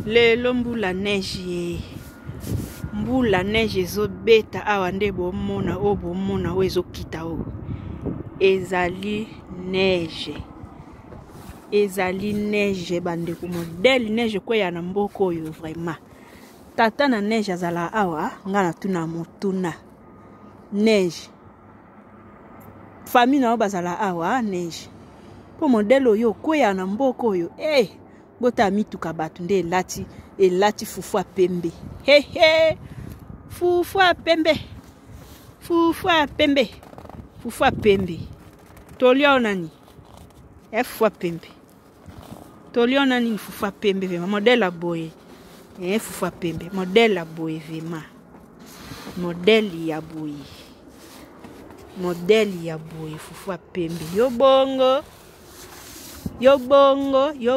Lelo mbula neige mbula neige ezobeta awa nde bomona o bomona o ezokita o ezali neige bandeko modèle neige kweya na mboko oyo vraiment tata na neige azala awa ngana tuna motuna neige famille na bazala awa neige po modèle oyo kweya na mboko oyo bota mituka batu nde elati fufu pembe fufu pembe tolia nani fufu pembe tolia nani fufu pembe vraiment modèle aboye fufu pembe modèle aboye vraiment modèle ya boye fufu pembe yo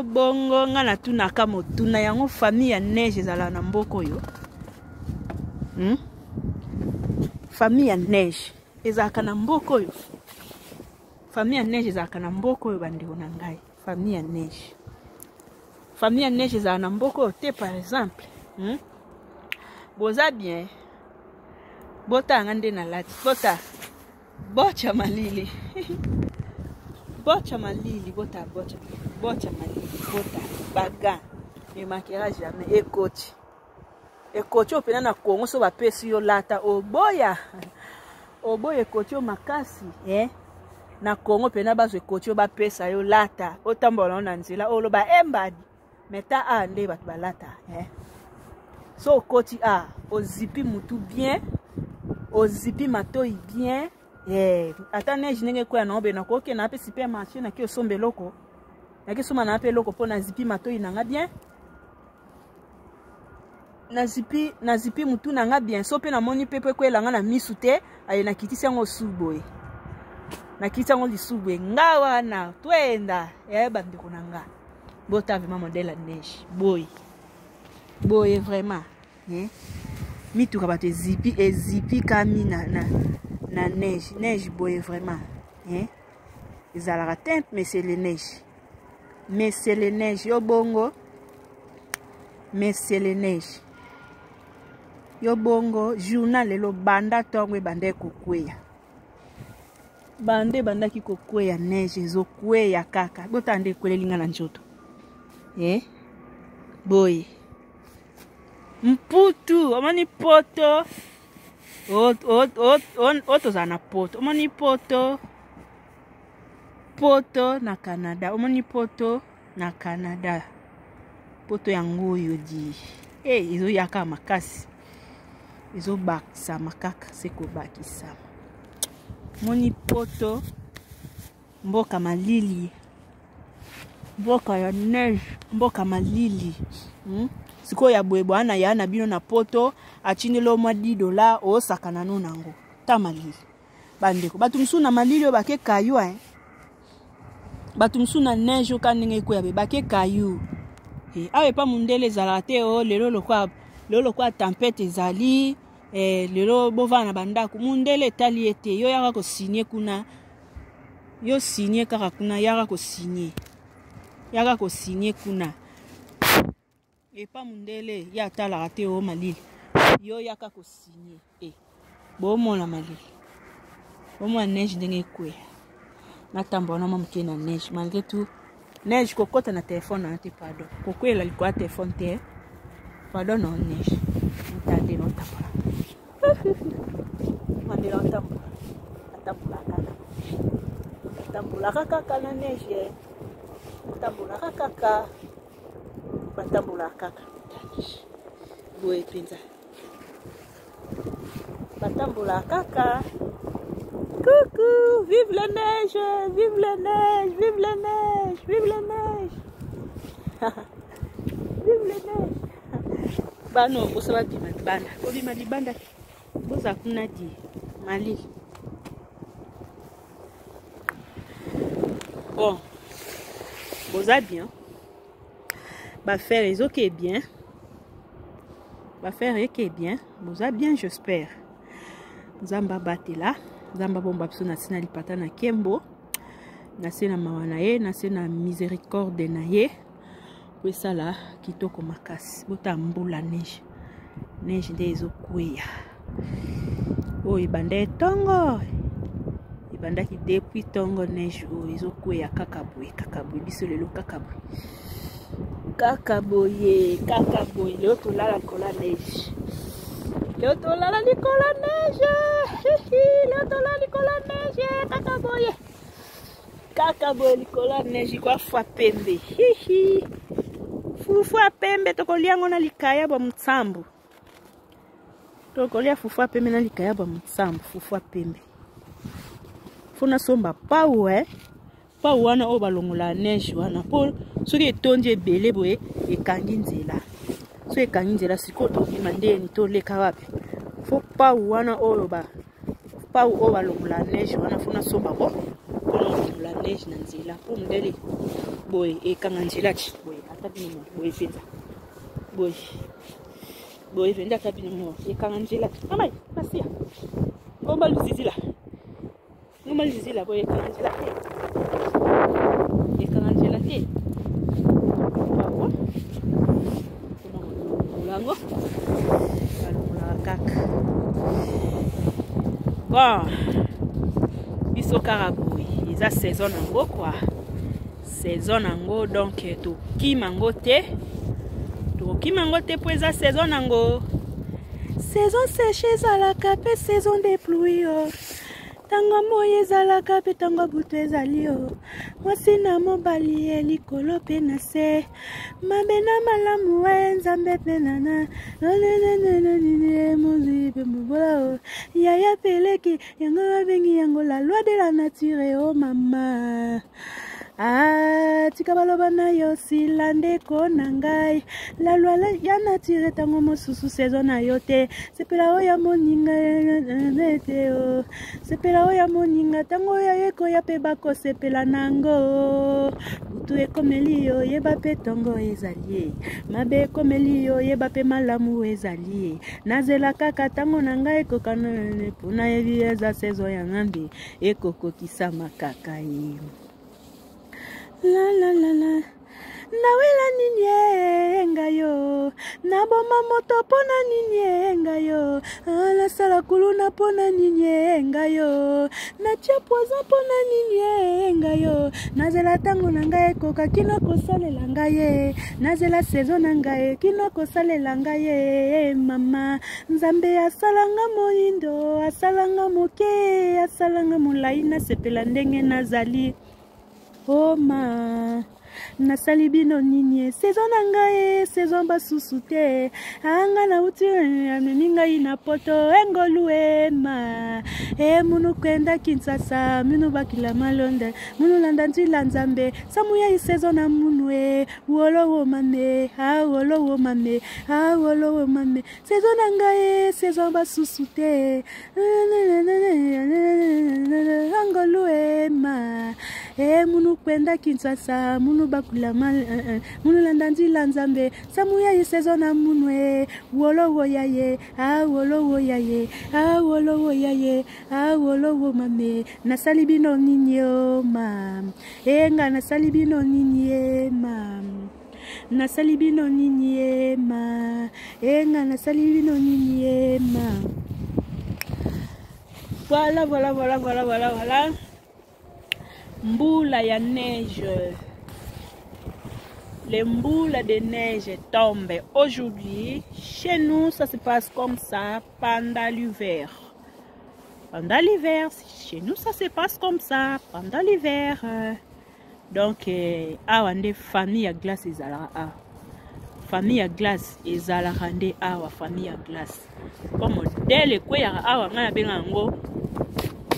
bongo ngana tunaka motuna yango famille ya neige ezala na mboko yo famille ya neige ezalaka na mboko yo bandeko na ngai famille ya neige ezala na mboko yo te par exemple boza bien botanga nde na lati bocha malili bota baga ne makera jamais ekoti opena na Congo so bapesi yo lata oboya ekoti o makasi na Congo pena bazo ekoti bapesa yo lata otambola na nzela oloba embadi meta nde batu balata so okoti ozipi mutu bien ozipi matoi bien ata neige ndenge kwa na obena ko ke na pe supermarché na ki osombe loko na ki soma na pe loko po na zipi matoi na nga bien na zipi mutu na nga bien so pe na moni pepe ko elanga na misu te aye na kitisi yango suboye na kitisi yango lisuboye ngawa na twenda bandeko na nga bota vraiment modèle neige boye vraiment mituka bato ezipi kami na neige boye vraiment ezalaka teinte mais c'est le neige yo bongo journal lelo banda tongo ebanda kokweya bandaki kokweya neige ezokweya kaka botande ekwelenga na njoto boye mputu omoni poto otoza na poto omoni poto na Canada omoni poto na Canada poto yango oyo di ezoyaka makasi ezobakisa makaka sekobakisa moni poto mboka malili mboka ya neige mboka malili siko ya boye bwana ya na bino na poto achinelo mwa $10 osakana nango ta malili bandeko batu msuna malili o bake kayu batu msuna neige o kanenge ko ya be bake kayu awe pa mundele zalate o lelo kwa tempête ezali lelo bovana bandako mundele tali ete yo yaka ko signer kuna yo signer kaka kuna yaka ko signer kuna pas mundele ya tala rate o malili yo yaka ko signer bomona malili bomona neige ndenge kwe natambola na mke na neige malgré tout neige kokota na téléphone na te pardon kokwela likwa téléphone te pardon non neige ntande no tambola mandela tambola kaka na neige tambola kaka batambola kaka boye penza batambola kaka coucou vive la neige bano bosaba bima libanda boza kuna di malili bon boza bien faire les ok bien faire ok bien boza bien j'espère zamba batela zamba bomba biso na sina lipata na kembo na sena mawana ye na sena miséricorde na ye po esala kitoko makasi botambula neige nde ezokweya oyo ebanda etongo ebandaki depuis tongo neige oyo ezokweya kaka boye biso lelo kaka boye leo tolala likola neige kaka boye likola neige kwa fwa pembe fufu pembe tokolia yango na likaya bwa mutsambu tokolia fufu pembe na likaya bwa mutsambu fufu pembe fona somba pau pau wana oyo balongola neige wana po soki etondi ebele boye ekangi nzela so ekangi nzela sikoyo tobima ndeni toleka wapi fo pau wana oyo pau oyo balongola neige wana fona somba bo la neige na nzela po modele boye ekanga nzela ti boye ata bino boye penza boye penza ata bino ekanga nzela ti amai pasia ngomba luzizila boye ekanga nzela te wawa kuna mulango balongola kaka bon biso kaka boye eza saison nango quoi saison nango donc tokima ngo te po eza saison nango saison sèche ezalaka pe saison de pluie tango moyi ezalaka pe tango butu ezali mwasi na mobali likolo pe na se mabe na malamu nzambe pe nana mozi pe mobola yaya peleki yango babengi yango la loi de la nature mama tika baloba na yo sila ndeko na ngai la loi ya nature tango mosusu saison na yo te sepela oyo ya moninga te sepela oyo ya moninga tango ya ekoya pe bakosepela nango butu ekomeli yo yeba pe tongo ezali mabe ekomeli yo yeba pe malamu ezali nazela kaka tango na ngai ekokana mpona yebi eza saison ya ngambi ekokokisama kaka la nawela nini engayo naboma moto pona nini engayo nasala kuluna pona nini engayo natia poison pona nini engayo nazela tango na ngai ekoka kino kosalela ngai nazela saison na ngai kino kosalela ngai mama nzambe asalanga moindo asalanga moke asalanga molai nasepela ndenge nazali ma nasali bino nini saison na ngai saison basusu te anga na uti amemi ngai na poto engolu ma munu kwenda Kinshasa munu bakila malonde munu landa nzila nzambe samuya i saison na munu wolo mame wolo mame saison na ngai saison basusu te engolu ma munu kwenda Kinshasa munu bakula mal munu landa nzila nzambe samuya i saison na munu wolo yaye wolo yaye wolo mame nasali bino nini mam nga nasali bino nini mam nasali bino nini ma nga nasali bino nini ma voilà. Mboula ya neige. Les mboules de neige tombent aujourd'hui. Chez nous, ça se passe comme ça pendant l'hiver. Pendant l'hiver, chez nous, ça se passe comme ça pendant l'hiver. Donc, awande famille à glace ezala famille à glace ezala rande awa famille à glace. Comme modèle quoi ya awa ngana benga ngo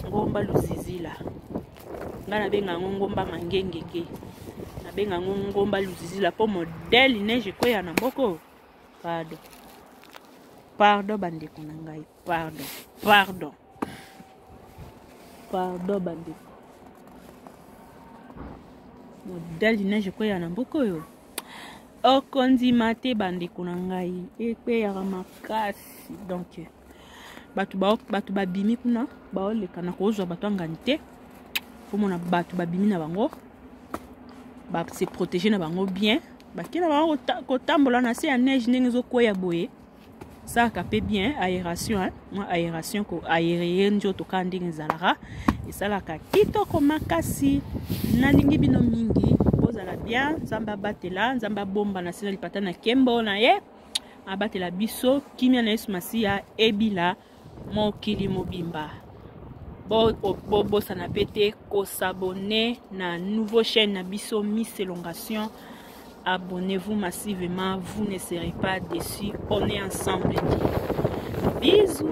ngomba luzizila. Ngana benga ngomba mangengenge. Na benga ngomba luzizila po modèle neige quoi ya na mboko. Pardon bandeko na ngai. Pardon bandeko. Modèle neige quoi ya na mboko yo. Okondi mate bandeko na ngai ekwe ya makasi. Donc batu babimi kuna baoleka na kozwa batu angante po mona batu babimi na bango ba se protéger na bango bien bakila bango kotambola na se ya neige ndenge ezokwea boye salaka mpe bien aération mwa aération ko aéré nzoto ka ndenge ezalaka esalaka kitoko makasi. Nalingi bino mingi bozala bien, nzambe abatela, nzambe abomba na se na lipata na nkembo na ye, abatela biso kimia na Yesu Masiya ebila mokili mobimba. Bosana pete ko s'abonner na nouveau chaîne na biso Miss Elongation. Abonnez-vous massivement, vous ne serez pas déçus. On est ensemble. Bisous.